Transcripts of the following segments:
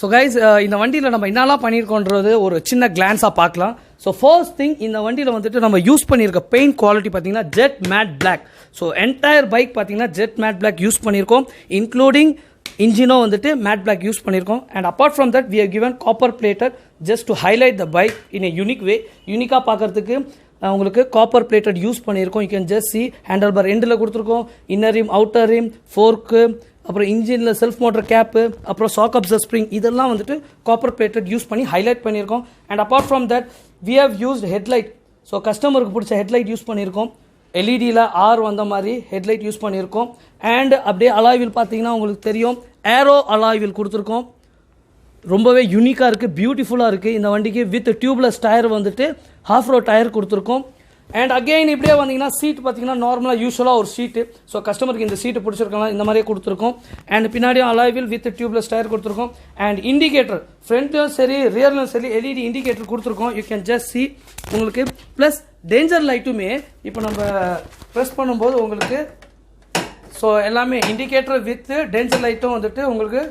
So guys இந்த வண்டியில் நம்ம என்னெல்லாம் பண்ணியிருக்கோன்றது ஒரு சின்ன கிளான்ஸாக பார்க்கலாம். ஸோ ஃபர்ஸ்ட் திங், இந்த வண்டியில் வந்துட்டு நம்ம யூஸ் பண்ணியிருக்க பெயிண்ட் குவாலிட்டி பார்த்தீங்கன்னா jet matte black. So entire bike பார்த்தீங்கன்னா ஜெட் மேட் பிளாக் யூஸ் பண்ணியிருக்கோம், இன்க்ளூடிங் இன்ஜினும் வந்துட்டு மேட் பிளாக் யூஸ் பண்ணியிருக்கோம். And apart from that we have given copper plated just to highlight the bike in a unique way. யூனிக்காக பார்க்கறதுக்கு உங்களுக்கு copper plated use பண்ணியிருக்கோம். You can just see handle bar எண்டில் கொடுத்துருக்கோம், inner rim outer rim fork, அப்புறம் இன்ஜினில் self motor cap, அப்புறம் chalk absorber spring, இதெல்லாம் வந்துட்டு காப்பர் பிளேட்டட் யூஸ் பண்ணி ஹைலைட் பண்ணியிருக்கோம். And apart from that we have used headlight. So கஸ்டமருக்கு பிடிச்ச ஹெட்லைட் யூஸ் பண்ணியிருக்கோம். எல்இடியில் ஆர் வந்த மாதிரி ஹெட்லைட் யூஸ் பண்ணியிருக்கோம். அண்ட் அப்படியே அலாய்வில் பார்த்தீங்கன்னா உங்களுக்கு தெரியும், ஏரோ அலாய்வில் கொடுத்துருக்கோம். ரொம்பவே யூனிக்காக இருக்குது, பியூட்டிஃபுல்லாக இருக்குது. இந்த வண்டிக்கு வித் டியூப்லெஸ் டயர் வந்துட்டு ஹாஃப் ரோ டயர் கொடுத்துருக்கோம். அண்ட் அகெயின் இப்படியே வந்தீங்கன்னா சீட் பார்த்தீங்கன்னா நார்மலாக யூஸ்வலாக ஒரு சீட்டு. ஸோ கஸ்டமருக்கு இந்த சீட்டு பிடிச்சிருக்கலாம், இந்த மாதிரியே கொடுத்துருக்கோம். அண்ட் பின்னாடியும் அலாய்வில் வித் டியூப்லெஸ் டயர் கொடுத்துருக்கோம். அண்ட் இண்டிகேட்டர் ஃப்ரண்ட்லையும் சரி ரியர்லையும் சரி எல்இடி இண்டிகேட்டர் கொடுத்துருக்கோம். யூ கேன் ஜஸ்ட் சி உங்களுக்கு. ப்ளஸ் டேஞ்சர் லைட்டுமே இப்போ நம்ம ப்ரெஸ் பண்ணும்போது உங்களுக்கு ஸோ எல்லாமே இண்டிகேட்டர் வித் டேஞ்சர் லைட்டும் வந்துட்டு உங்களுக்கு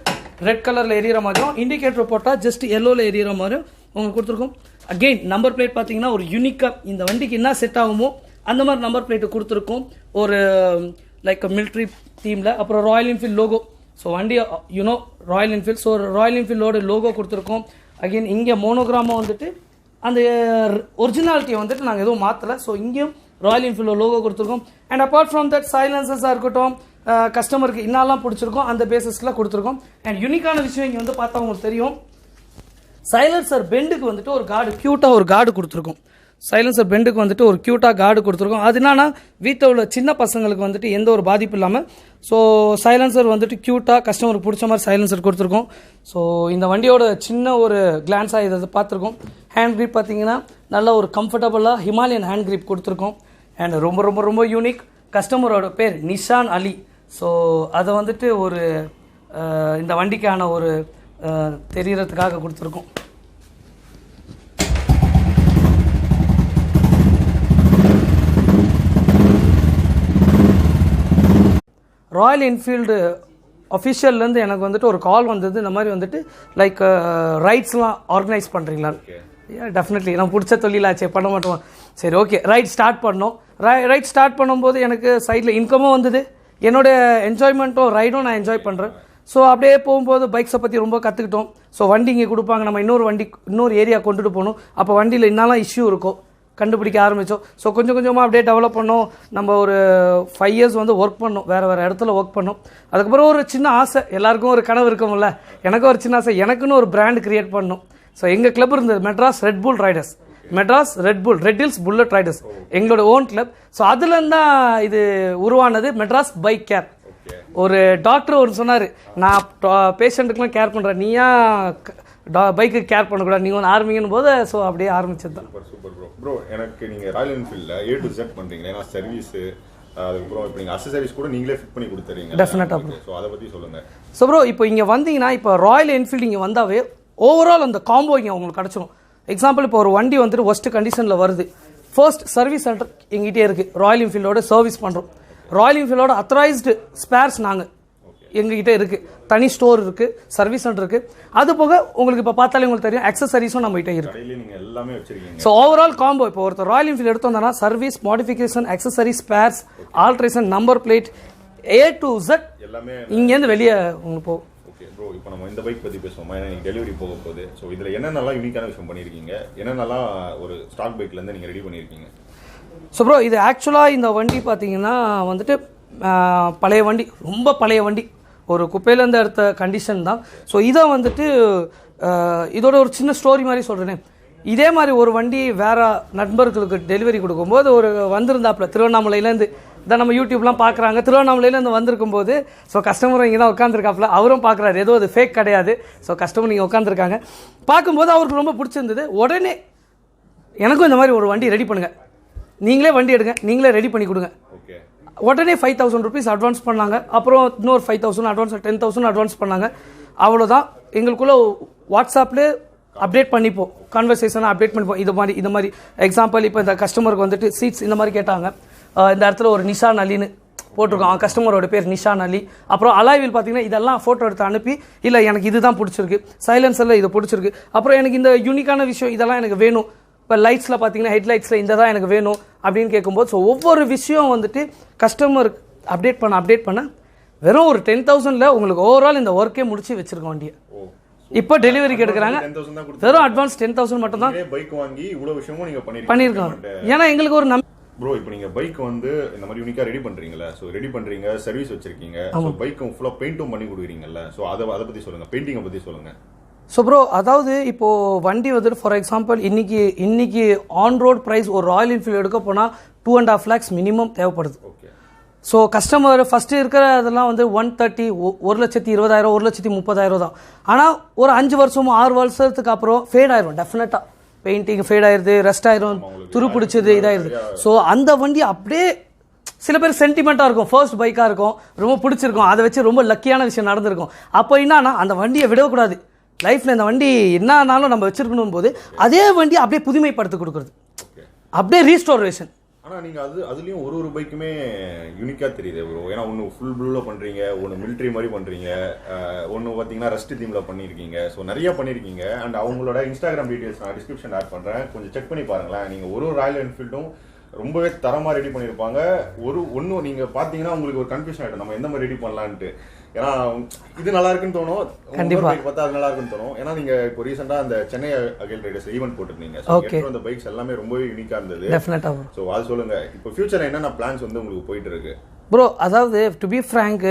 ரெட் கலரில் எரியிற மாதிரியும், இண்டிகேட்டர் போட்டால் ஜஸ்ட் எல்லோவில் எரியிற மாதிரியும் உங்களுக்கு கொடுத்துருக்கோம். அகெயின் நம்பர் பிளேட் பார்த்தீங்கன்னா ஒரு யூனிக்காக இந்த வண்டிக்கு என்ன செட் ஆகுமோ அந்த மாதிரி நம்பர் பிளேட்டு கொடுத்துருக்கோம், ஒரு லைக் மிலிட்ரி தீமில். அப்புறம் ராயல் என்ஃபீல்ட் லோகோ. ஸோ வண்டி you know Royal Enfield, so Royal என்ஃபீல்டோட லோகோ கொடுத்துருக்கோம். அகெயின் இங்கே மோனோகிராமாக வந்துட்டு அந்த ஒரிஜினாலிட்டியை வந்துட்டு நாங்கள் எதுவும் மாற்றலை. ஸோ இங்கேயும் ராயல் என்ஃபீல்டோட லோகோ கொடுத்துருக்கோம். அண்ட் அப்பார்ட் ஃப்ரம் தட் சைலன்சஸாக இருக்கட்டும், கஸ்டமருக்கு இன்னெல்லாம் பிடிச்சிருக்கோம் அந்த பேசிஸில் கொடுத்துருக்கோம். அண்ட் யூனிக்கான விஷயம் இங்கே வந்து பார்த்தா உங்களுக்கு தெரியும், சைலன்சர் பெண்டுக்கு வந்துட்டு ஒரு கார்டு, க்யூட்டாக ஒரு கார்டு கொடுத்துருக்கோம். சைலன்சர் பெண்டுக்கு வந்துட்டு ஒரு க்யூட்டாக கார்டு கொடுத்துருக்கோம். அது என்னன்னா வீட்டில் உள்ள சின்ன பசங்களுக்கு வந்துட்டு எந்த ஒரு பாதிப்பு இல்லாமல் ஸோ சைலன்சர் வந்துட்டு க்யூட்டாக கஸ்டமருக்கு பிடிச்ச மாதிரி சைலன்சர் கொடுத்துருக்கோம். ஸோ இந்த வண்டியோட சின்ன ஒரு கிளான்ஸாக இதை பார்த்துருக்கோம். ஹேண்ட் கிரிப் பார்த்தீங்கன்னா நல்ல ஒரு கம்ஃபர்டபுளாக ஹிமாலயன் ஹேண்ட் கிரிப் கொடுத்துருக்கோம். அண்ட் ரொம்ப ரொம்ப ரொம்ப யூனிக். கஸ்டமரோட பேர் நிஷான் அலி. ஸோ அதை வந்துட்டு ஒரு இந்த வண்டிக்கான ஒரு தெரியறதுக்காக கொடுத்துருக்கோம். ராயல் என்ஃபீல்டு அஃபிஷியல்லேருந்து எனக்கு வந்துட்டு ஒரு கால் வந்தது, இந்த மாதிரி வந்துட்டு லைக் ரைட்ஸ்லாம் ஆர்கனைஸ் பண்ணுறீங்களா? டெஃபினெட்லி, நான் பிடிச்ச தொழிலாச்சே, பண்ண மாட்டோம். சரி ஓகே, ரைட் ஸ்டார்ட் பண்ணோம். ரைட் ஸ்டார்ட் பண்ணும்போது எனக்கு சைடில் இன்கமும் வந்தது, என்னோடய என்ஜாய்மெண்ட்டும் ரைடும் நான் என்ஜாய் பண்ணுறேன். ஸோ அப்படியே போகும்போது பைக்ஸை பற்றி ரொம்ப கற்றுக்கிட்டோம். ஸோ வண்டி இங்கே கொடுப்பாங்க, நம்ம இன்னொரு ஏரியா கொண்டுட்டு போகணும். அப்போ வண்டியில் என்னெல்லாம் இஷ்யூ இருக்கோ கண்டுபிடிக்க ஆரம்பித்தோம். ஸோ கொஞ்சம் கொஞ்சமாக அப்படியே டெவலப் பண்ணோம். நம்ம ஒரு 5 years வந்து ஒர்க் பண்ணோம், வேறு இடத்துல ஒர்க் பண்ணோம். அதுக்கப்புறம் ஒரு சின்ன ஆசை, எல்லாருக்கும் ஒரு கனவு இருக்கும்ல, எனக்கும் ஒரு சின்ன ஆசை, எனக்குன்னு ஒரு பிராண்ட் கிரியேட் பண்ணணும். ஸோ எங்கள் கிளப் இருந்தது மெட்ராஸ் ரெட் புல் ரைடர்ஸ், மெட்ராஸ் ரெட் புல் ரெட் ஹில்ஸ் புல்லட் ரைடர்ஸ், எங்களோட ஓன் கிளப். ஸோ அதுலேருந்து தான் இது உருவானது மெட்ராஸ் பைக் கேர். ஒரு டாக்டர் ஒரு சொன்னார், நான் பேஷண்ட்டுக்கெலாம் கேர் பண்ணுறேன், நீயா பைக்கு கேர் பண்ணக்கூடாது, நீங்கள் ஒன்று ஆரம்பிங்கன்னு போது ஸோ அப்படியே ஆரம்பிச்சது தான். Super bro. எனக்கு நீங்கள் ராயல் என்ஃபீல்டில் A to Z பண்ணுறீங்க, ஏன்னா சர்வீஸு அதுக்கப்புறம் இப்போ நீங்கள் அக்சசரிஸ் கூட நீங்களே ஃபிட் பண்ணி கொடுத்துறீங்க. டெஃபினட்டாக ப்ரோ. ஸோ அதை பற்றி சொல்லுங்கள். ஸோ ப்ரோ, இப்போ இங்கே வந்தீங்கன்னா, இப்போ ராயல் என்ஃபீல்டு இங்கே வந்தாவே ஓவரால் அந்த காம்போ இங்கே உங்களுக்கு கிடச்சிடும். எக்ஸாம்பிள், இப்போ ஒரு வண்டி வந்துட்டு ஒஸ்ட் கண்டிஷனில் வருது, ஃபர்ஸ்ட் சர்வீஸ் சென்டர் எங்கிட்டே இருக்குது, ராயல் என்ஃபீல்டோட சர்வீஸ் பண்ணுறோம். ராயல் என்ஃபீல்டோட அத்தரைஸ்டு ஸ்பேர்ஸ் நாங்கள் எங்ககிட்ட இருக்குது, தனி ஸ்டோர் இருக்குது, சர்வீஸ் சென்டர் இருக்குது. அது போக உங்களுக்கு இப்போ பார்த்தாலே உங்களுக்கு தெரியும் அக்சசரிஸும் நம்மகிட்ட இருக்குது. ஸோ ஓவரால் காம்போ, இப்போ ஒருத்தர் ராயல் என்ஃபீல்டு எடுத்து வந்தோன்னா service, modification, accessory, spares, alteration, number plate, A to Z எல்லாமே இங்கேருந்து வெளியே உங்களுக்கு போகும். ஓகே ப்ரோ, இப்போ நம்ம இந்த பைக் பற்றி பேசுவோம், ஏன்னா நீங்கள் டெலிவரி போக போகுது. ஸோ இதில் என்னென்னலாம் யூனிக்கான விஷயம் பண்ணியிருக்கீங்க, என்னென்னலாம் ஒரு ஸ்டாக் பைக்லேருந்து நீங்கள் ரெடி பண்ணியிருக்கீங்க? ஸோ ப்ரோ, இது ஆக்சுவலாக இந்த வண்டி பார்த்தீங்கன்னா வந்துட்டு பழைய வண்டி, ரொம்ப பழைய வண்டி, ஒரு குப்பையிலேருந்து எடுத்த கண்டிஷன் தான். ஸோ இதை வந்துட்டு இதோட ஒரு சின்ன ஸ்டோரி மாதிரி சொல்கிறேனே, இதே மாதிரி ஒரு வண்டி வேறு நண்பர்களுக்கு டெலிவரி கொடுக்கும்போது ஒரு வந்திருந்தாப்புல திருவண்ணாமலையிலேருந்து, இதான் நம்ம யூடியூப்லாம் பார்க்குறாங்க, திருவண்ணாமலையிலேருந்து வந்திருக்கும் போது ஸோ கஸ்டமர் இங்கே தான் உட்காந்துருக்காப்புல, அவரும் பார்க்குறாரு, ஏதோ அது ஃபேக் கிடையாது. ஸோ கஸ்டமர் நீங்கள் உட்காந்துருக்காங்க, பார்க்கும்போது அவருக்கு ரொம்ப பிடிச்சிருந்தது. உடனே எனக்கும் இந்த மாதிரி ஒரு வண்டி ரெடி பண்ணுங்கள், நீங்களே வண்டி எடுங்க, நீங்களே ரெடி பண்ணி கொடுங்க. உடனே 5,000 rupees அட்வான்ஸ் பண்ணாங்க. அப்புறம் இன்னொரு 5,000 அட்வான்ஸ், 10,000 அட்வான்ஸ் பண்ணாங்க. அவ்வளோதான். எங்களுக்குள்ளே வாட்ஸ்அப்பில் அப்டேட் பண்ணிப்போம், கான்வர்சேஷனாக அப்டேட் பண்ணிப்போம். இது மாதிரி எக்ஸாம்பிள், இப்போ இந்த கஸ்டமருக்கு வந்துட்டு சீட்ஸ் இந்த மாதிரி கேட்டாங்க, இந்த இடத்துல ஒரு நிஷான் அலின்னு போட்டிருக்கோம். கஸ்டமரோட பேர் நிஷான் அலி. அப்புறம் அலாய்வில் பார்த்தீங்கன்னா இதெல்லாம் ஃபோட்டோ எடுத்து அனுப்பி இல்லை எனக்கு இதுதான் பிடிச்சிருக்கு, சைலன்சரில் இது பிடிச்சிருக்கு, அப்புறம் எனக்கு இந்த யூனிக்கான விஷயம் இதெல்லாம் எனக்கு வேணும், இப்போ லைட்ஸில் பார்த்தீங்கன்னா ஹெட்லைட்ஸில் இந்த தான் எனக்கு வேணும் அப்படின்னு கேட்கும்போது ஸோ ஒவ்வொரு விஷயம் வந்துட்டு கஸ்டமர் அப்டேட் பண்ண வெறும் ஒரு 10,000ல் உங்களுக்கு ஓவரால் இந்த ஒர்க்கே முடிச்சு வச்சிருக்கோம் வண்டியை. இப்போ டெலிவரிக்கு எடுக்கிறாங்க, வெறும் அட்வான்ஸ் 10,000 மட்டும் தான் பைக் வாங்கி இவ்வளவு விஷயமும் நீங்க பண்ணியிருக்கோம். ஏன்னா எங்களுக்கு ஒரு ப்ரோ இப்போ நீங்க பைக் வந்து இந்த மாதிரி யூனிக்கா ரெடி பண்றீங்கல்ல, சோ ரெடி பண்றீங்க, சர்வீஸ் வச்சிருக்கீங்க, சோ பைக் ஃபுல்லா பெயிண்டும் பண்ணி கொடுக்குறீங்கல்ல, சோ அத பத்தி சொல்லுங்க, பெயிண்டிங்கை பத்தி சொல்லுங்க. ஸோ ப்ரோ அதாவது இப்போ வண்டி வந்துட்டு ஃபார் எக்ஸாம்பிள் இன்னைக்கு ஆன் ரோட் ப்ரைஸ் ஒரு ராயல் என்ஃபீல்டு எடுக்க போனால் 2.5 lakhs மினிமம் தேவைப்படுது. ஸோ கஸ்டமர் ஃபஸ்ட்டு இருக்கிற அதெல்லாம் வந்து 130, 1,20,000, 1,30,000 தான். ஆனால் ஒரு 5 வருஷமோ 6 வருஷத்துக்கு அப்புறம் ஃபேட் ஆயிரும். டெஃபினட்டாக பெயிண்டிங் ஃபேட் ஆயிடுது, ரெஸ்ட் ஆயிரும், துரு பிடிச்சது, இதாயிருது. ஸோ அந்த வண்டி அப்படியே சில பேர் சென்டிமெண்ட்டாக இருக்கும், ஃபர்ஸ்ட் பைக்காக இருக்கும், ரொம்ப பிடிச்சிருக்கும், அதை வச்சு ரொம்ப லக்கியான விஷயம் நடந்திருக்கும். அப்போ என்னன்னா அந்த வண்டியை விடக்கூடாது, லைஃப்பில் இந்த வண்டி என்ன ஆனாலும் நம்ம வச்சிருக்கணும் போது அதே வண்டி அப்படியே புதுமைப்படுத்தி கொடுக்குறது, அப்படியே ரீஸ்டோரேஷன். ஆனால் நீங்கள் அதுலேயும் ஒரு பைக்குமே யூனிக்காக தெரியுது ப்ரோ. ஏன்னா ஒன்று ஃபுல் ப்ளூவில் பண்ணுறீங்க, ஒன்று மிலிட்ரி மாதிரி பண்ணுறீங்க, ஒன்று பார்த்தீங்கன்னா ரெஸ்ட் தீமில் பண்ணியிருக்கீங்க. ஸோ நிறைய பண்ணியிருக்கீங்க. அண்ட் அவங்களோட இன்ஸ்டாகிராம் டீட்டெயில்ஸ் நான் டிஸ்கிரிப்ஷன் ஆட் பண்ணுறேன், கொஞ்சம் செக் பண்ணி பாருங்களேன். நீங்கள் ஒரு ராயல் என்ஃபீல்டும் ரொம்பவே தரமாக ரெடி பண்ணியிருப்பாங்க. ஒன்றும் நீங்கள் பார்த்தீங்கன்னா உங்களுக்கு ஒரு கன்ஃபியூஷன் ஆகிடும், நம்ம எந்த மாதிரி ரெடி பண்ணலான்ட்டு. ஏன்னா இது நல்லா இருக்குன்னு தோணும், கண்டிப்பா பார்த்தா அது நல்லா இருக்குன்னு தோணும். ஏன்னா நீங்க இப்போ ரீசெண்டா அந்த சென்னை அகில் ரைடர்ஸ் ஈவென்ட் போட்டுருந்தீங்க, அந்த பைக்ஸ் எல்லாமே ரொம்பவே யூனிக்கா இருந்தது. டெஃபினட்டா ஸோ அது சொல்லுங்க, இப்போ ஃபியூச்சர்ல என்னென்ன பிளான்ஸ் வந்து உங்களுக்கு போயிட்டு இருக்கு ப்ரோ? அதாவது டு பி ஃப்ராங்க்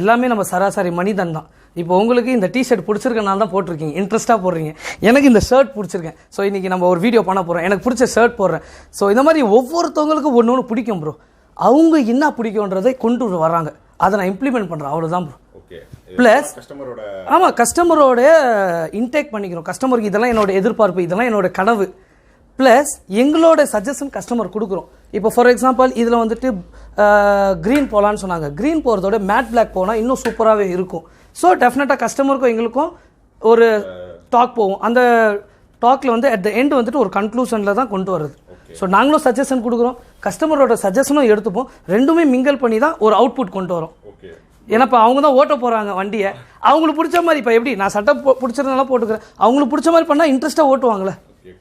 எல்லாமே நம்ம சராசரி மனிதன் தான். இப்போ உங்களுக்கு இந்த டிஷர்ட் பிடிச்சிருக்கனால தான் போட்டிருக்கீங்க, இன்ட்ரெஸ்ட்டாக போடுறீங்க. எனக்கு இந்த ஷர்ட் பிடிச்சிருக்கேன், ஸோ இன்றைக்கி நம்ம ஒரு வீடியோ பண்ண போகிறோம், எனக்கு பிடிச்ச ஷர்ட் போடுறேன். ஸோ இந்த மாதிரி ஒவ்வொருத்தவங்களுக்கும் ஒன்று பிடிக்கும் ப்ரோ. அவங்க என்ன பிடிக்கும்ன்றதை கொண்டு வராங்க, அதை நான் இம்ப்ளிமெண்ட் பண்ணுறேன், அவ்வளோதான் ப்ரோ. ப்ளஸ் ஆமாம், கஸ்டமரோட இன்டேக் பண்ணிக்கிறோம். கஸ்டமருக்கு இதெல்லாம் என்னோட எதிர்பார்ப்பு, இதெல்லாம் என்னோட கனவு. ப்ளஸ் எங்களோட சஜஷன் கஸ்டமர் கொடுக்குறோம். இப்போ ஃபார் எக்ஸாம்பிள் இதில் வந்துட்டு க்ரீன் போகலான்னு சொன்னாங்க, க்ரீன் போகிறதோட மேட் பிளாக் போனால் இன்னும் சூப்பராகவே இருக்கும். ஸோ டெஃபினட்டாக கஸ்டமருக்கும் எங்களுக்கும் ஒரு டாக் போகும். அந்த டாக்கில் வந்து அட் த எண்ட் வந்துட்டு ஒரு கன்க்ளூஷனில் தான் கொண்டு வருது. ஸோ நாங்களும் சஜஷன் கொடுக்குறோம், கஸ்டமரோட சஜஷனும் எடுத்துப்போம், ரெண்டுமே மிங்கல் பண்ணி தான் ஒரு அவுட்புட் கொண்டு வரோம். ஏன்னா இப்போ அவங்க தான் ஓட்ட போகிறாங்க வண்டியை, அவங்களுக்கு பிடிச்ச மாதிரி. இப்போ எப்படி நான் சட்டை பிடிச்சதுனால போட்டுக்கிறேன், அவங்களுக்கு பிடிச்ச மாதிரி பண்ணால் இன்ட்ரெஸ்ட்டாக ஓட்டுவாங்களே.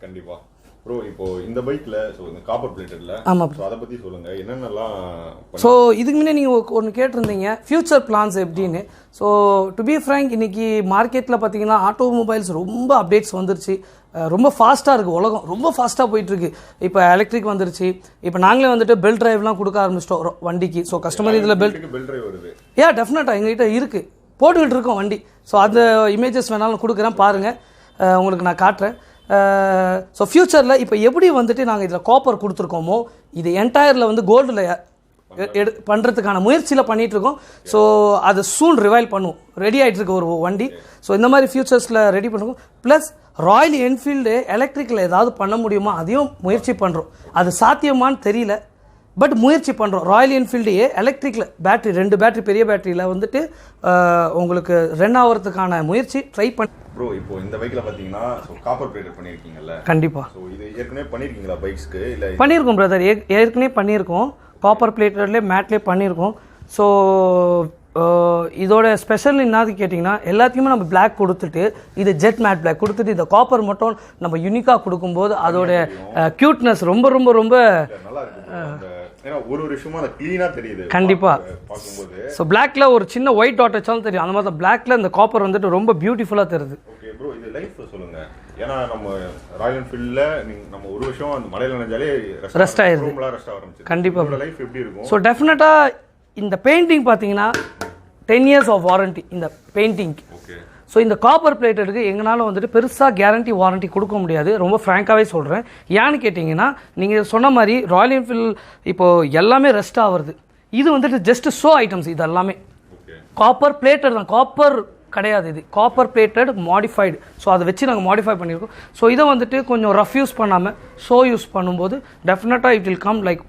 கண்டிப்பாக ப்ரோ. இப்போ இந்த பைக்கில் ஸோ இந்த காப்பர் பிளேட்டட்ல, ஆமாம், ஸோ அதை பற்றி சொல்லுங்கள், என்னென்னலாம். ஸோ இதுக்கு முன்னே நீங்கள் ஒன்று கேட்டிருந்தீங்க ஃபியூச்சர் பிளான்ஸ் எப்படின்னு. ஸோ டு பி ஃப்ராங்க் இன்னைக்கு மார்க்கெட்டில் பார்த்தீங்கன்னா ஆட்டோமொபைல்ஸ் ரொம்ப அப்டேட்ஸ் வந்துருச்சு, ரொம்ப ஃபாஸ்ட்டாக இருக்குது, உலகம் ரொம்ப ஃபாஸ்ட்டாக போயிட்டுருக்கு. இப்போ எலக்ட்ரிக் வந்துருச்சு, இப்போ நாங்களே வந்துட்டு பெல்ட் டிரைவ்லாம் கொடுக்க ஆரம்பிச்சிட்டோம் வண்டிக்கு. ஸோ கஸ்டமர் இதில் பெல்ட் டிரைவ் வருது, டெஃபினட்டாக எங்ககிட்ட இருக்குது, போட்டுக்கிட்டு இருக்கோம் வண்டி. ஸோ அந்த இமேஜஸ் வேணாலும் கொடுக்குறேன், பாருங்கள், உங்களுக்கு நான் காட்டுறேன். ஸோ ஃப்யூச்சரில் இப்போ எப்படி வந்துட்டு நாங்கள் இதில் காப்பர் கொடுத்துருக்கோமோ இது என்டையரில் வந்து கோல்டில் பண்ணுறதுக்கான முயற்சியில் பண்ணிகிட்ருக்கோம். ஸோ அது சூன் ரிவைல் பண்ணுவோம், ரெடி ஆகிட்டுருக்கு ஒரு வண்டி. ஸோ இந்த மாதிரி ஃபியூச்சர்ஸில் ரெடி பண்ணுவோம். ப்ளஸ் ராயல் என்ஃபீல்டு எலக்ட்ரிக்கில் ஏதாவது பண்ண முடியுமா அதையும் முயற்சி பண்ணுறோம். அது சாத்தியமானு தெரியல, பட் முயற்சி பண்ணுறோம். ராயல் என்ஃபீல்டையே எலக்ட்ரிக்கில் பேட்டரி 2 பேட்டரி பெரிய பேட்டரியில் வந்துட்டு உங்களுக்கு ரன் ஆகிறதுக்கான முயற்சி ட்ரை பண்ணி. ப்ரோ இப்போ இந்த பைக்கில் பார்த்தீங்கன்னா காப்பர் பிளேட்டட் பண்ணியிருக்கீங்கல்ல? கண்டிப்பாக. ஸோ இது ஏற்கனவே பண்ணியிருக்கீங்களா பைக்ஸ்க்கு? இல்லை பண்ணியிருக்கோம் பிரதர், ஏற்கனவே பண்ணியிருக்கோம், காப்பர் பிளேட்டட்லேயே மேட்லேயே பண்ணியிருக்கோம். ஸோ இதோட ஸ்பெஷல் என்னது கேட்டிங்கன்னா எல்லாத்தையுமே நம்ம பிளாக் கொடுத்துட்டு இது ஜெட் மேட் பிளாக் கொடுத்துட்டு இந்த காப்பர் மட்டும் நம்ம யூனிக்காக கொடுக்கும்போது அதோட க்யூட்னஸ் ரொம்ப ரொம்ப ரொம்ப நல்லா இருக்கு. ஏன்னா ஒரு விஷயமா அது க்ளீனா தெரியுது கண்டிப்பா பாக்கும்போது. சோ பிளாக்ல ஒரு சின்ன ஒயிட் டாட் வச்சாலும் தெரியும், அந்த மாதிரி பிளாக்ல இந்த காப்பர் வந்துட்டு ரொம்ப பியூட்டிஃபுல்லா தெரியுது. ஓகே ப்ரோ, இது லைஃப் சொல்லுங்க. ஏன்னா நம்ம ராயல் என்ஃபீல்ட்ல நம்ம ஒரு விஷயம் அந்த மலையில நனைஞ்சாலே ரெஸ்ட் ஆயிருது, ரெஸ்ட் ஆரம்பிச்சு. கண்டிப்பா லைஃப் எப்படி இருக்கும்? சோ டெஃபினட்டா இந்த பெயிண்டிங் பாத்தீங்கன்னா 10 years ஆஃப் வாரண்டி இந்த பெயிண்டிங். ஓகே. ஸோ இந்த காப்பர் பிளேட்டருக்கு எங்களால் வந்துட்டு பெருசாக கேரண்டி வாரண்டி கொடுக்க முடியாது, ரொம்ப ஃப்ராங்காகவே சொல்கிறேன். ஏன்னு கேட்டிங்கன்னா நீங்கள் சொன்ன மாதிரி ராயல் என்ஃபீல்ட் இப்போது எல்லாமே ரெஸ்ட் ஆகுறது, இது வந்துட்டு ஜஸ்ட் ஷோ ஐட்டம்ஸ், இது எல்லாமே காப்பர் பிளேட்டட் தான், காப்பர் கிடையாது, இது காப்பர் பிளேட்டட் மாடிஃபைடு. ஸோ அதை வச்சு நாங்கள் மாடிஃபை பண்ணியிருக்கோம். ஸோ இதை வந்துட்டு கொஞ்சம் ரஃப் யூஸ் பண்ணாமல் ஷோ யூஸ் பண்ணும்போது டெஃபினட்டாக it will come like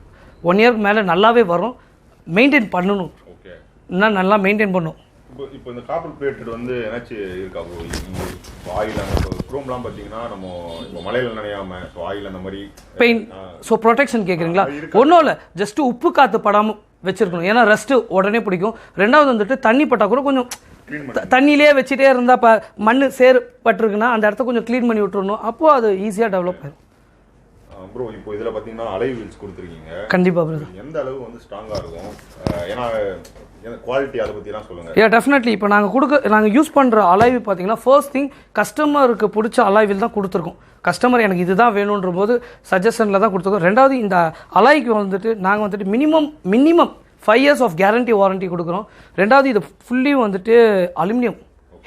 1 year மேலே நல்லாவே வரும். மெயின்டைன் பண்ணணும், இன்னும் நல்லா மெயின்டைன் பண்ணும். இப்போ இந்த காப்பர் பிளேட்டட் வந்து ஏதாச்சும் இருக்கா ஆயில்? அந்த குரோம்லாம் பார்த்தீங்கன்னா நம்ம இப்போ மலையில் நனையாம ஆயில் அந்த மாதிரி பெயிண்ட் ஸோ ப்ரொடெக்ஷன் கேட்குறீங்களா? ஒன்றும் இல்லை, ஜஸ்ட் உப்பு காற்று படாமல் வச்சிருக்கணும், ஏன்னா ரஸ்ட்டு உடனே பிடிக்கும். ரெண்டாவது வந்துட்டு தண்ணி பட்டா கூட கொஞ்சம் தண்ணியிலே வச்சுட்டே இருந்தால் இப்போ மண் சேர் பட்டிருக்குன்னா அந்த இடத்த கொஞ்சம் க்ளீன் பண்ணி விட்டுறணும், அப்போது அது ஈஸியாக டெவலப் ஆயிடும். ப்ரோ இப்போ இதில் பார்த்தீங்கன்னா அலை வீல்ஸ் கொடுத்துருக்கீங்க. கண்டிப்பாக ப்ரோ. எந்த அளவு வந்து ஸ்ட்ராங்காக இருக்கும், ஏன்னா குவாலிட்டி அதை பற்றிலாம் சொல்லுங்கள். ஏ டெஃபினெட்லி இப்போ நாங்கள் யூஸ் பண்ணுற அலாய்வு பார்த்தீங்கன்னா ஃபர்ஸ்ட் திங் கஸ்டமருக்கு பிடிச்ச அலாய்வில் தான் கொடுத்துருக்கோம். கஸ்டமர் எனக்கு இதுதான் வேணுன்ற போது சஜஷனில் தான் கொடுத்துருக்கோம். ரெண்டாவது இந்த அலாய்க்கு வந்துட்டு நாங்கள் வந்துட்டு minimum 5 years of guarantee warranty கொடுக்குறோம். ரெண்டாவது இது ஃபுல்லி வந்துட்டு அலுமினியம்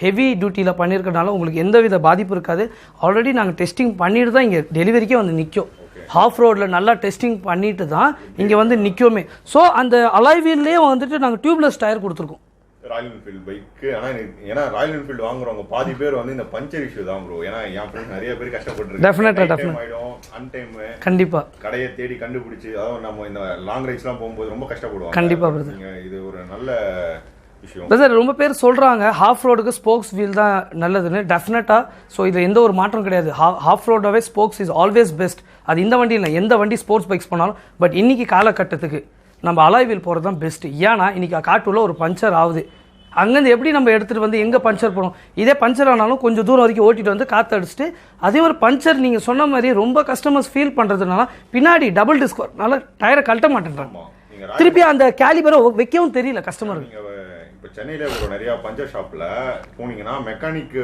ஹெவி டியூட்டியில் பண்ணியிருக்கனால உங்களுக்கு எந்த வித பாதிப்பு இருக்காது. ஆல்ரெடி நாங்கள் டெஸ்டிங் பண்ணிட்டு தான் இங்கே டெலிவரிக்கே வந்து நிற்கும். ஹாஃப் ரோடில் நல்லா டெஸ்டிங் பண்ணிட்டு தான் இங்கே வந்து நிற்குமே. ஸோ அந்த அலாய்வீல்லே வந்துட்டு நாங்கள் டியூப்லெஸ் டயர் கொடுத்துருக்கோம். Royal Enfield bike. ஆனால் ஏன்னா ராயல் என்ஃபீல்டு வாங்குறவங்க பாதி பேர் வந்து இந்த பஞ்சர் இஷ்யூ தான் ப்ரோ. ஏன்னா என் ஃப்ரெண்ட்ஸ் நிறைய பேர் கஷ்டப்பட்டுருக்கு. டெஃபினெட்டாக ஆகிடும் அன்டைம். கண்டிப்பாக கடையை தேடி கண்டுபிடிச்சி, அதாவது நம்ம இந்த லாங் ரைட்ஸ்லாம் போகும்போது ரொம்ப கஷ்டப்படுவாங்க. கண்டிப்பாக இது ஒரு நல்ல விஷயம். சார் ரொம்ப பேர் சொல்கிறாங்க ஹாஃப் ரோடுக்கு ஸ்போக்ஸ் வீல் தான் நல்லதுன்னு. டெஃபினட்டாக ஸோ இதில் எந்த ஒரு மாற்றம் கிடையாது. ஹாஃப் ரோடாகவே ஸ்போக்ஸ் இஸ் ஆல்வேஸ் பெஸ்ட். அது இந்த வண்டி இல்லை, எந்த வண்டி ஸ்போர்ட்ஸ் பைக்ஸ் பண்ணாலும். பட் இன்றைக்கி காலகட்டத்துக்கு நம்ம அலாய் வீல் போகிறது தான் பெஸ்ட்டு. ஏன்னா இன்றைக்கி காட்டுள்ள ஒரு பஞ்சர் ஆகுது, அங்கேருந்து எப்படி நம்ம எடுத்துகிட்டு வந்து எங்கே பஞ்சர் போடும். இதே பஞ்சர் ஆனாலும் கொஞ்சம் தூரம் வரைக்கும் ஓட்டிட்டு வந்து காற்று அடிச்சுட்டு, அதே ஒரு பஞ்சர் நீங்கள் சொன்ன மாதிரி ரொம்ப கஸ்டமர்ஸ் ஃபீல் பண்ணுறதுனால பின்னாடி டபுள் டிஸ்கோர்னால டயரை கழட்ட மாட்டேன்றாங்க. திருப்பி அந்த கேலிபரை வைக்கவும் தெரியல கஸ்டமருக்கு. இப்போ சென்னையில் ஒரு நிறையா பஞ்சர் ஷாப்பில் போனீங்கன்னா மெக்கானிக்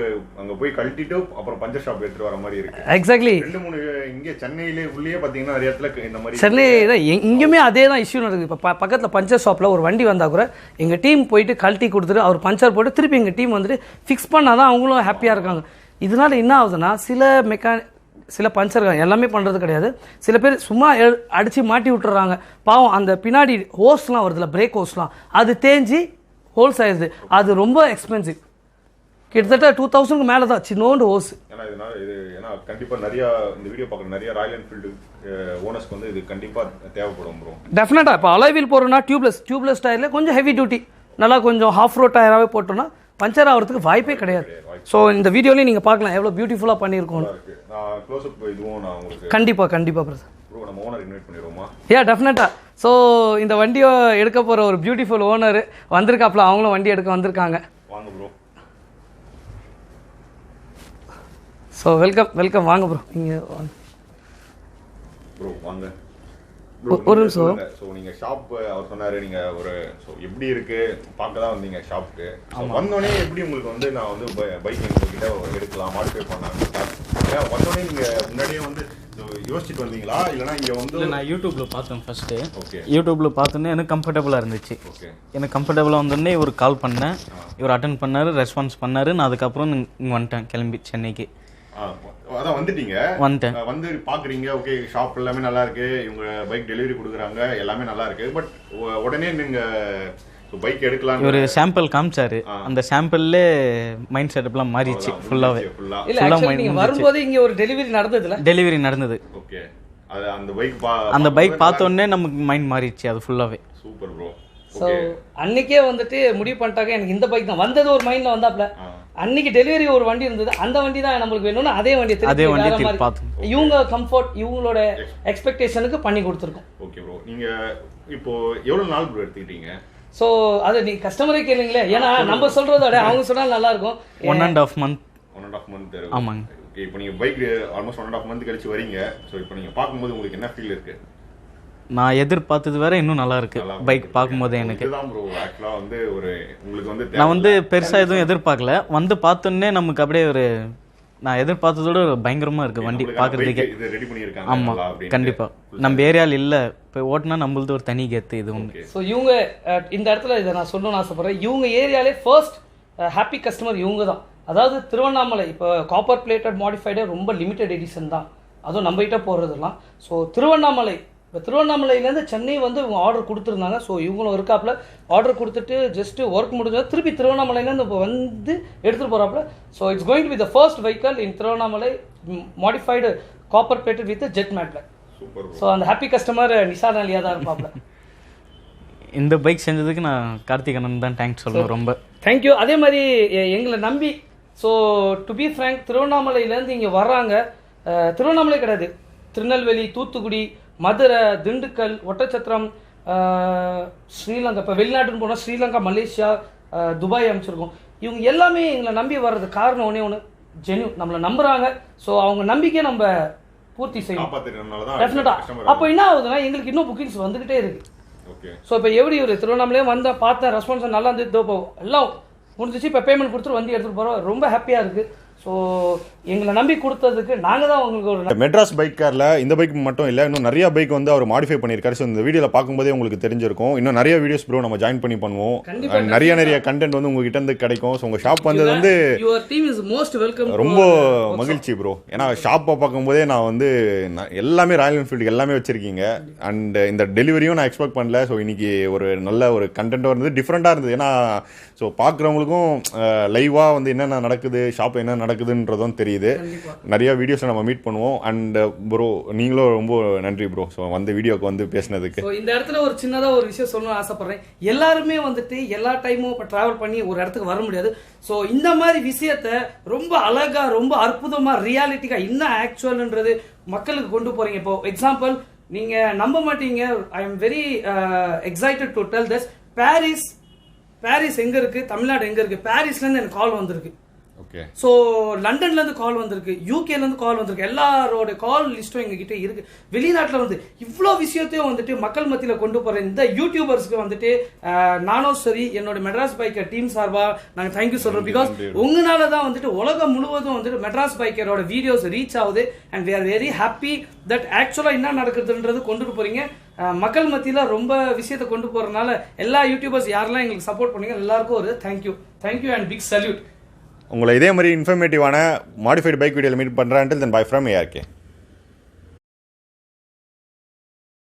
அங்கே போய் கழட்டிட்டு அப்புறம் பஞ்சர் ஷாப் எடுத்துட்டு வர மாதிரி இருக்கு. எக்ஸாக்ட்லி 2-3 இங்கே சென்னையிலே உள்ளே பார்த்தீங்கன்னா நிறைய இடத்துல இந்த மாதிரி சென்னையில் இங்கேயுமே அதே தான் இஷ்யூ நடக்குது. இப்போ பக்கத்தில் பஞ்சர் ஷாப்பில் ஒரு வண்டி வந்தால் கூட எங்கள் டீம் போயிட்டு கழட்டி கொடுத்துட்டு அவர் பஞ்சர் போட்டு திருப்பி எங்கள் டீம் வந்துட்டு ஃபிக்ஸ் பண்ணால் தான் அவங்களும் ஹாப்பியாக இருக்காங்க. இதனால என்ன ஆகுதுன்னா சில பஞ்சர் எல்லாமே பண்ணுறது கிடையாது. சில பேர் சும்மா அடித்து மாட்டி விட்டுறாங்க. பாவம் அந்த பின்னாடி ஹோஸ்லாம் வருதுல, பிரேக் ஹோஸ்லாம் அது தேஞ்சி ஹோல்ஸ் ஆயிடுது. அது ரொம்ப எக்ஸ்பென்சிவ், கிட்டத்தட்ட 2000க்கு மேலே தான் சின்னோண்டு ஹோஸ். ஏன்னா கண்டிப்பாக நிறையா இந்த வீடியோ பார்க்குற நிறைய ராயல் என்ஃபீல்டு ஓனர்ஸ்க்கு வந்து இது கண்டிப்பாக தேவைப்படும் ப்ரோ. டெஃபினட்டாக இப்போ அலாய் வீல் போகிறோன்னா டியூப்லெஸ் டயரில் கொஞ்சம் ஹெவி டியூட்டி நல்லா கொஞ்சம் ஹாஃப் ரோட் டயராகவே போட்டோன்னா பஞ்சர் ஆகிறதுக்கு வாய்ப்பே கிடையாது. ஸோ இந்த வீடியோலேயும் நீங்கள் பார்க்கலாம் எவ்வளோ பியூட்டிஃபுல்லாக பண்ணியிருக்கோம். கண்டிப்பாக பிரதர். டெஃபினட்டாக. ஸோ இந்த வண்டியை எடுக்க போகிற ஒரு பியூட்டிஃபுல் ஓனர் வந்திருக்காப்புல, அவங்களும் வண்டி எடுக்க வந்திருக்காங்க. ஸோ வெல்கம் வாங்க ப்ரோ. நீங்கள் வாங்க ஒரு நிமிஷம். ஸோ நீங்கள் ஷாப் அவர் சொன்னார், நீங்கள் ஒரு ஸோ எப்படி இருக்கு பார்க்க தான் வந்தீங்க ஷாப்புக்கு. வந்தோடனே எப்படி உங்களுக்கு வந்து நான் வந்து பைக் உங்ககிட்ட எடுக்கலாம் மாடிஃபை பண்ணலாம் வந்தோடனே நீங்கள் முன்னாடியே வந்து யோசிச்சுட்டு வந்தீங்களா, இல்லைனா இங்கே வந்து நான் யூடியூப்ல பார்த்தேன் ஃபர்ஸ்ட்டு. ஓகே. யூடியூப்ல பார்த்தோன்னே எனக்கு கம்ஃபர்டபுளாக இருந்துச்சு. ஓகே. எனக்கு கம்ஃபர்டபுளாக வந்தோடனே இவர் கால் பண்ணேன், இவர் அட்டன் பண்ணார், ரெஸ்பான்ஸ் பண்ணார். நான் அதுக்கப்புறம் இங்கே வந்துட்டேன் கிளம்பி சென்னைக்கு. அதான் வந்துட்டீங்க. வந்துட்டேன். வந்து பாக்குறீங்க, ஓகே ஷாப் எல்லாமே நல்லா இருக்கு, இவங்க பைக் டெலிவரி கொடுக்குறாங்க, எல்லாமே நல்லா இருக்கு. பட் உடனே நீங்க பைக் எடுக்கலாம் ஒரு சாம்பிள் காமிச்சாரு. அந்த சாம்பிள்ல மைண்ட் செட்டப்லாம் மாறிடுச்சு ஃபுல்லாவே. வரும்போது இங்க ஒரு டெலிவரி நடந்தது. ஓகே. அந்த பைக் பார்த்த உடனே நமக்கு மைண்ட் மாறிடுச்சு அது ஃபுல்லாவே. Super bro. ஸோ அன்னைக்கே வந்துட்டு முடிவு பண்ணிட்டாங்க எனக்கு இந்த பைக் தான் வந்தது. ஒரு மைண்ட்ல வந்தாப்ல அன்னைக்கு டெலிவரி ஒரு வண்டி இருந்தது, அந்த வண்டி தான் நம்மளுக்கு வேணும்னு அதே வண்டி இவங்க கம்ஃபர்ட் இவங்களோட எக்ஸ்பெக்டேஷனுக்கு பண்ணி கொடுத்துருக்கோம். Okay bro. நீங்க இப்போ எவ்வளவு நாள் ப்ரோ எடுத்துக்கிட்டீங்க? ஸோ அது நீ கஸ்டமரே கேளுங்களே, ஏன்னா நம்ம சொல்றதோட அவங்க சொன்னால் நல்லா இருக்கும். 1.5 month. ஆமாங்க. ஓகே. இப்போ நீங்க பைக் ஆல்மோஸ்ட் 1.5 month கழிச்சு வரீங்க. ஸோ இப்போ நீங்க பார்க்கும்போது உங்களுக்கு என்ன ஃபீல் இருக்கு? நான் எதிர்பார்த்தது வேற இன்னும் நல்லா இருக்கு பைக் பார்க்கும்போது. எனக்கு நான் வந்து பெருசா எதுவும் எதிர்பார்க்கல, வந்து பார்த்தோன்னே நமக்கு அப்படியே ஒரு நான் எதிர்பார்த்ததோட பயங்கரமா இருக்கு வண்டி பார்க்கறதுக்கே. ஆமா கண்டிப்பா நம்ம ஏரியாவில் இல்ல, இப்போ ஓட்டினா நம்மளது ஒரு தனி கெத்து இது ஒன்று. ஸோ இவங்க இந்த இடத்துல இதை நான் சொல்லணும்னு ஆசைப்படுறேன், இவங்க ஏரியாலே ஃபர்ஸ்ட் ஹாப்பி கஸ்டமர் இவங்க தான். அதாவது திருவண்ணாமலை இப்போ காப்பர் பிளேட்டட் மாடிஃபைடே ரொம்ப லிமிடெட் எடிஷன் தான், அதுவும் நம்ம கிட்ட போடுறதுலாம். ஸோ திருவண்ணாமலை இப்போ திருவண்ணாமலையிலேருந்து சென்னை வந்து இவங்க ஆர்டர் கொடுத்துருந்தாங்க. ஸோ இவங்களும் இருக்காப்புல ஆர்டர் கொடுத்துட்டு ஜஸ்ட்டு ஒர்க் முடிஞ்சது திருப்பி திருவண்ணாமலையிலேருந்து இப்போ வந்து எடுத்துகிட்டு போகிறாப்புல. So it's going to be the first vehicle in Tiruvannamalai modified copper plated with jet மேட்ல. ஸோ அந்த ஹாப்பி கஸ்டமர் நிஷான் அலியா தான் இருப்பாப்புல. இந்த பைக் செஞ்சதுக்கு நான் கார்த்திகண்ணன் தான் தேங்க்ஸ் சொல்லணும், ரொம்ப தேங்க்யூ. அதே மாதிரி எங்களை நம்பி ஸோ டு பி ஃப்ரேங்க் திருவண்ணாமலையிலேருந்து இங்கே வர்றாங்க. திருவண்ணாமலை கிடையாது, திருநெல்வேலி, தூத்துக்குடி, மதுரை, திண்டுக்கல், ஒட்டச்சத்திரம், ஸ்ரீலங்கா, இப்போ வெளிநாட்டுன்னு போனால் ஸ்ரீலங்கா, மலேசியா, துபாய் அமைச்சிருக்கோம். இவங்க எல்லாமே எங்களை நம்பி வர்றது காரணம் ஒன்றே ஒன்று, ஜென்யூன், நம்மளை நம்புறாங்க. ஸோ அவங்க நம்பிக்கையை நம்ம பூர்த்தி செய்யணும் டெஃபினட்டா. அப்போ என்ன ஆகுதுன்னா எங்களுக்கு இன்னும் புக்கிங்ஸ் வந்துகிட்டே இருக்கு. ஸோ இப்போ எப்படி ஒரு திருவண்ணாமலையே வந்த பார்த்தேன், ரெஸ்பான்ஸ் நல்லா இருந்து, இதோ எல்லாம் முடிஞ்சிச்சு, இப்போ பேமெண்ட் கொடுத்துட்டு வண்டி எடுத்துகிட்டு போகிறோம், ரொம்ப ஹாப்பியாக இருக்குது. ஸோ எங்களை நம்பி கொடுத்ததுக்கு நாங்கள் தான் உங்களுக்கு ஒரு மெட்ராஸ் பைக் காரில் இந்த பைக் மட்டும் இல்லை, இன்னும் நிறைய பைக் வந்து அவர் மாடிஃபை பண்ணியிருக்காரு. ஸோ இந்த வீடியோவில் பார்க்கும்போதே உங்களுக்கு தெரிஞ்சிருக்கும். இன்னும் நிறைய வீடியோஸ் ப்ரோ நம்ம ஜாயின் பண்ணி பண்ணுவோம். நிறைய கண்டென்ட் வந்து உங்ககிட்ட இருந்து கிடைக்கும். ஸோ உங்கள் ஷாப் வந்தது வந்து ரொம்ப மகிழ்ச்சி ப்ரோ. ஏன்னா ஷாப்பை பார்க்கும்போதே நான் வந்து எல்லாமே ராயல் என்ஃபீல்டு எல்லாமே வச்சிருக்கீங்க. அண்ட் இந்த டெலிவரியும் நான் எக்ஸ்பெக்ட் பண்ணல. ஸோ இன்னைக்கு ஒரு நல்ல ஒரு கண்டென்ட்டாக இருந்தது, டிஃப்ரெண்ட்டாக இருந்தது. ஏன்னா ஸோ பார்க்குறவங்களுக்கும் லைவாக வந்து என்னென்ன நடக்குது, ஷாப் என்ன நடக்குதுன்றதும் தெரியுது. நிறைய வீடியோஸ் நம்ம மீட் பண்ணுவோம். அண்ட் ப்ரோ நீங்களும் ரொம்ப நன்றி ப்ரோ. ஸோ வந்து வீடியோக்கு வந்து பேசினதுக்கு. இந்த இடத்துல ஒரு சின்னதாக ஒரு விஷயம் சொல்லணும்னு ஆசைப்படுறேன். எல்லாருமே வந்துட்டு எல்லா டைமும் இப்போ ட்ராவல் பண்ணி ஒரு இடத்துக்கு வர முடியாது. ஸோ இந்த மாதிரி விஷயத்த ரொம்ப அழகா, ரொம்ப அற்புதமா, ரியாலிட்டிக்கா இன்னும் ஆக்சுவல்ன்றது மக்களுக்கு கொண்டு போறீங்க. இப்போ எக்ஸாம்பிள் நீங்க நம்ப மாட்டீங்க, I am very excited to tell this. Paris எங்க இருக்கு, தமிழ்நாடு எங்க இருக்கு, பாரிஸ்ல இருந்து எனக்கு கால் வந்திருக்கு. ஸோ லண்டன்ல இருந்து கால் வந்திருக்கு, யூகேல இருந்து கால் வந்திருக்கு. எல்லாரோட கால் லிஸ்ட்டும் எங்ககிட்ட இருக்கு. வெளிநாட்டில் வந்து இவ்வளோ விஷயத்தையும் வந்துட்டு மக்கள் மத்தியில் கொண்டு போற இந்த யூடியூபர்ஸ்க்கு வந்துட்டு நானும் சரி என்னோட மெட்ராஸ் பைக்கர் டீம் சார்பா நாங்கள் தேங்க்யூ சொல்றோம். பிகாஸ் உங்களால தான் வந்துட்டு உலகம் முழுவதும் வந்துட்டு மெட்ராஸ் பைக்கரோட வீடியோஸ் ரீச் ஆகுது. And we are very happy that ஆக்சுவலா என்ன நடக்குதுன்றது கொண்டுட்டு போறீங்க. மக்கள் மத்தியில் ரொம்ப விஷயத்தை கொண்டு போறதுனால எல்லா யூடியூபர்ஸ் யாரெல்லாம் எங்களுக்கு சப்போர்ட் பண்ணீங்க எல்லாருக்கும் ஒரு தேங்க்யூ அண்ட் பிக் சல்யூட். உங்களை இதே மாதிரி இன்ஃபர்மேட்டிவான மாடிஃபைடு பைக் வீடியோவில் மீட் பண்ணுறேன். தென் பை ஃப்ரம் ARK.